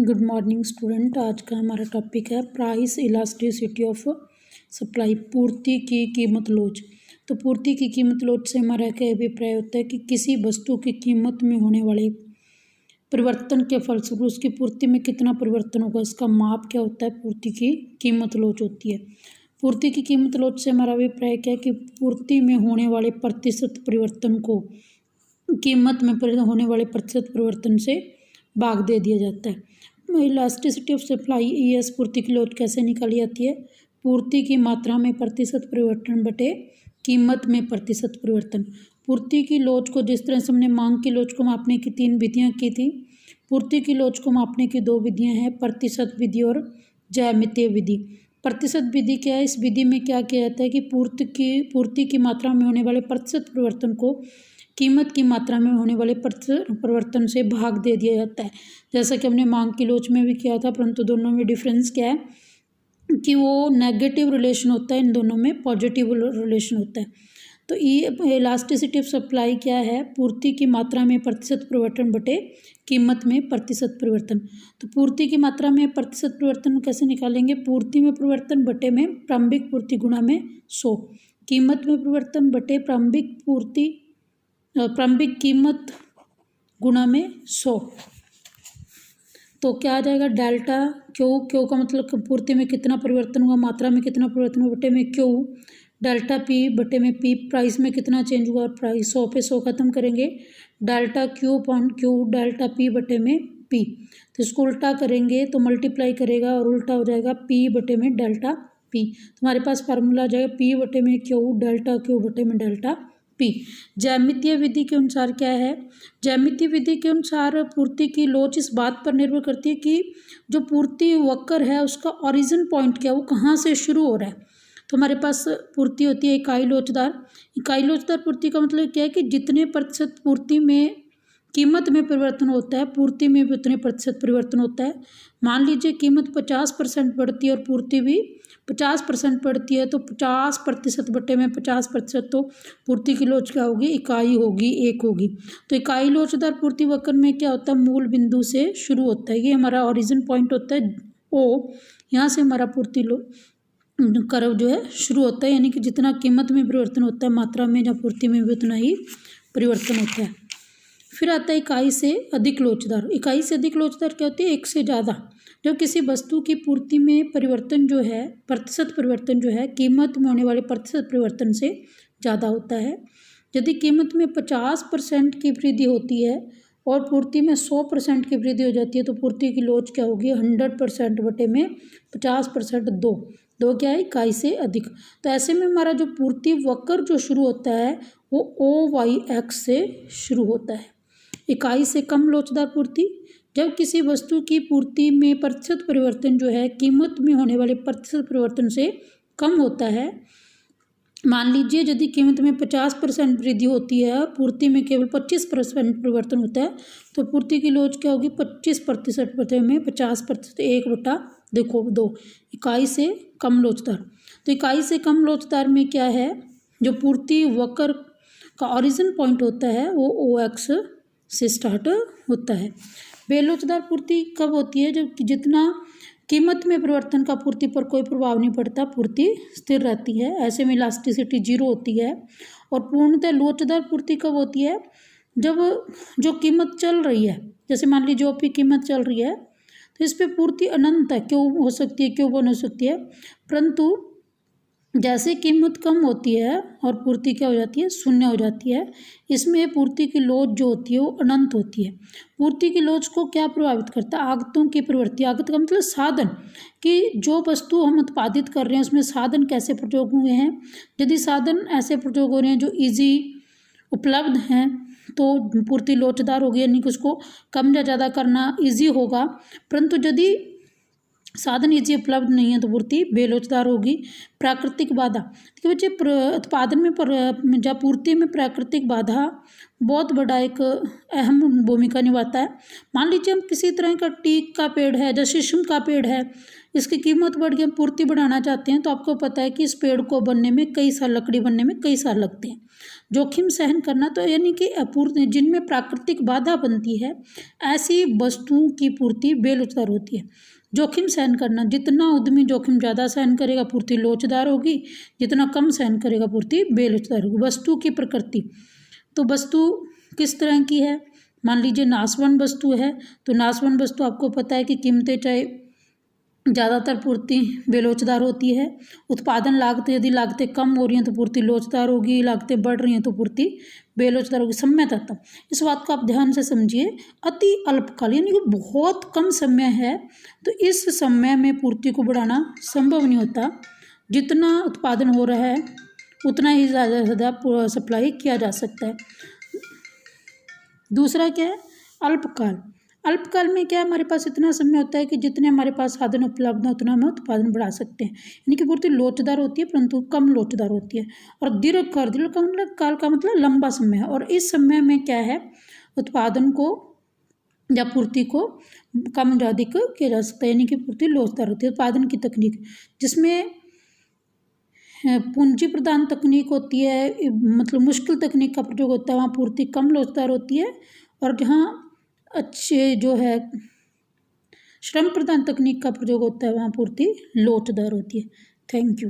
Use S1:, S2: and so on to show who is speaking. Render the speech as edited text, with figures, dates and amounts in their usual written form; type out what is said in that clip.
S1: Good morning student. आज का हमारा टॉपिक है प्राइस इलास्टिसिटी ऑफ सप्लाई, पूर्ति की कीमत लोच। तो पूर्ति की कीमत लोच से हमारा क्या अभिप्राय होता है कि किसी वस्तु की कीमत में होने वाले परिवर्तन के फलस्वरूप उसकी पूर्ति में कितना परिवर्तन होगा, इसका माप क्या होता है, पूर्ति की कीमत लोच होती है। पूर्ति की कीमत लोच से हमारा अभिप्राय क्या है कि पूर्ति में होने वाले प्रतिशत परिवर्तन को कीमत में होने वाले प्रतिशत परिवर्तन से भाग दे दिया जाता है। इलास्टिसिटी ऑफ सप्लाई ES पूर्ति की लोच कैसे निकाली जाती है? पूर्ति की मात्रा में प्रतिशत परिवर्तन बटे कीमत में प्रतिशत परिवर्तन। पूर्ति की लोच को जिस तरह से हमने मांग की लोच को मापने की 3 विधियाँ की थी, पूर्ति की लोच को मापने की 2 विधियाँ हैं, प्रतिशत विधि और ज्यामितीय विधि। प्रतिशत विधि क्या है? इस विधि में क्या किया जाता है कि पूर्ति की मात्रा में होने वाले प्रतिशत परिवर्तन को कीमत की मात्रा में होने वाले परिवर्तन से भाग दे दिया जाता है, जैसा कि हमने मांग की लोच में भी किया था। परंतु दोनों में डिफरेंस क्या है कि वो नेगेटिव रिलेशन होता है, इन दोनों में पॉजिटिव रिलेशन होता है। तो इलास्टिसिटी ऑफ सप्लाई क्या है? पूर्ति की मात्रा में प्रतिशत परिवर्तन बटे कीमत में प्रतिशत परिवर्तन। तो पूर्ति की मात्रा में प्रतिशत परिवर्तन कैसे निकालेंगे? पूर्ति में परिवर्तन बटे में प्रारंभिक पूर्ति गुणा में 100, कीमत में परिवर्तन बटे प्रारंभिक कीमत गुणा में 100। तो क्या आ जाएगा? डेल्टा क्यू का मतलब पूर्ति में कितना परिवर्तन हुआ, मात्रा में कितना परिवर्तन हुआ बटे में क्यू, डेल्टा पी बटे में पी, प्राइस में कितना चेंज हुआ, प्राइस 100 पे 100 खत्म करेंगे, delta Q upon Q delta P बटे में पी। तो इसको उल्टा करेंगे तो मल्टीप्लाई करेगा और उल्टा हो जाएगा पी बटे में डेल्टा पी। तुम्हारे पास फार्मूला आ जाएगा पी बटे में क्यू डेल्टा क्यू बटे में डेल्टा पी। ज्यामितीय विधि के अनुसार क्या है? ज्यामितीय विधि के अनुसार पूर्ति की लोच इस बात पर निर्भर करती है कि जो पूर्ति वक्र है उसका ओरिजिन पॉइंट क्या है, वो कहाँ से शुरू हो रहा है। तो हमारे पास पूर्ति होती है इकाई लोचदार। इकाई लोचदार पूर्ति का मतलब क्या है कि जितने प्रतिशत पूर्ति में कीमत में परिवर्तन होता है, पूर्ति में भी उतने प्रतिशत परिवर्तन होता है। मान लीजिए कीमत 50% बढ़ती है और पूर्ति भी 50% बढ़ती है, तो 50% बटे में 50%, तो पूर्ति की लोच क्या होगी? इकाई होगी, 1 होगी। तो इकाई लोचदार पूर्ति वक्र में क्या होता है? मूल बिंदु से शुरू होता है, ये हमारा ओरिजिन पॉइंट होता है O, यहाँ से हमारा पूर्ति कर्व जो है शुरू होता है, यानी कि जितना कीमत में परिवर्तन होता है मात्रा में या पूर्ति में भी उतना ही परिवर्तन होता है। फिर आता है इकाई से अधिक लोचदार। इकाई से अधिक लोचदार क्या होती है? 1 से ज़्यादा। जब किसी वस्तु की पूर्ति में परिवर्तन जो है, प्रतिशत परिवर्तन जो है कीमत में होने वाले प्रतिशत परिवर्तन से ज़्यादा होता है। यदि कीमत में 50% की वृद्धि होती है और पूर्ति में 100% की वृद्धि हो जाती है, तो पूर्ति की लोच क्या होगी? 100% बटे में 50%, 2 क्या है? इकाई से अधिक। तो ऐसे में हमारा जो पूर्ति वक्र जो शुरू होता है वो OYX से शुरू होता है। इकाई से कम लोचदार पूर्ति, जब किसी वस्तु की पूर्ति में प्रतिशत परिवर्तन जो है कीमत में होने वाले प्रतिशत परिवर्तन से कम होता है। मान लीजिए यदि कीमत में 50% वृद्धि होती है और पूर्ति में केवल 25% परिवर्तन होता है, तो पूर्ति की लोच क्या होगी? 25% बटे में 50%, 1 बटा 2, इकाई से कम लोचदार। तो इकाई से कम लोचदार में क्या है? जो पूर्ति वक्र का ओरिजिन पॉइंट होता है वो OX से स्टार्ट होता है। बेलोचदार पूर्ति कब होती है? जब जितना कीमत में परिवर्तन का पूर्ति पर कोई प्रभाव नहीं पड़ता, पूर्ति स्थिर रहती है, ऐसे में इलास्टिसिटी 0 होती है। और पूर्णतः लोचदार पूर्ति कब होती है? जब जो कीमत चल रही है, जैसे मान लीजिए OP कीमत चल रही है, तो इस पर पूर्ति अनंत है, क्यों हो सकती है, क्यों बन हो सकती है, परंतु जैसे कीमत कम होती है और पूर्ति क्या हो जाती है? 0 हो जाती है। इसमें पूर्ति की लोच जो होती है वो अनंत होती है। पूर्ति की लोच को क्या प्रभावित करता है? आगतों की प्रवृत्ति। आगत का मतलब साधन, कि जो वस्तु हम उत्पादित कर रहे हैं उसमें साधन कैसे प्रयोग हुए हैं। यदि साधन ऐसे प्रयोग हो रहे हैं जो ईजी उपलब्ध हैं तो पूर्ति लोचदार होगी, यानी कि उसको कम या ज़्यादा करना ईजी होगा। परंतु यदि साधन ईजी उपलब्ध नहीं है तो पूर्ति बेलोचदार होगी। प्राकृतिक बाधा, देखिए बच्चे उत्पादन में जब पूर्ति में प्राकृतिक बाधा बहुत बड़ा एक अहम भूमिका निभाता है। मान लीजिए हम किसी तरह का टीक का पेड़ है, जैसे शीशम का पेड़ है, इसकी कीमत बढ़ गई, हम पूर्ति बढ़ाना चाहते हैं, तो आपको पता है कि इस पेड़ को बनने में कई साल, लकड़ी बनने में कई साल लगते हैं। जोखिम सहन करना तो यानी कि अपूर्ति, जिनमें प्राकृतिक बाधा बनती है, ऐसी वस्तुओं की पूर्ति बेलोचदार होती है। जोखिम सहन करना, जितना उद्यमी जोखिम ज़्यादा सहन करेगा पूर्ति लोचदार होगी, जितना कम सहन करेगा पूर्ति बेलोचदार होगी। वस्तु की प्रकृति, तो वस्तु किस तरह की है, मान लीजिए नाशवान वस्तु है, तो नाशवान वस्तु आपको पता है कि कीमतें चाहे ज़्यादातर पूर्ति बेलोचदार होती है। उत्पादन लागत, यदि लागतें कम हो रही हैं तो पूर्ति लोचदार होगी, लागतें बढ़ रही हैं तो पूर्ति बेलोचदार होगी। समय तत्व, इस बात को आप ध्यान से समझिए। अति अल्पकाल यानी कि बहुत कम समय है, तो इस समय में पूर्ति को बढ़ाना संभव नहीं होता। जितना उत्पादन हो रहा है उतना ही ज़्यादा से ज़्यादा सप्लाई किया जा सकता है। दूसरा क्या है, अल्पकाल। अल्पकाल में क्या है, हमारे पास इतना समय होता है कि जितने हमारे पास साधन उपलब्ध हैं उतना हम उत्पादन बढ़ा सकते हैं, यानी कि पूर्ति लोचदार होती है परंतु कम लोचदार होती है। और दीर्घकाल, दीर्घकाल का मतलब लंबा समय है, और इस समय में क्या है, उत्पादन को या पूर्ति को कम या अधिक किया जा सकता है, यानी कि पूर्ति लोचदार होती है। उत्पादन की तकनीक, जिसमें पूंजी प्रदान तकनीक होती है, मतलब मुश्किल तकनीक का प्रयोग होता है, वहाँ पूर्ति कम लोचदार होती है। और जहाँ अच्छे जो है श्रम प्रदान तकनीक का प्रयोग होता है, वहाँ पूर्ति लोचदार होती है। Thank you.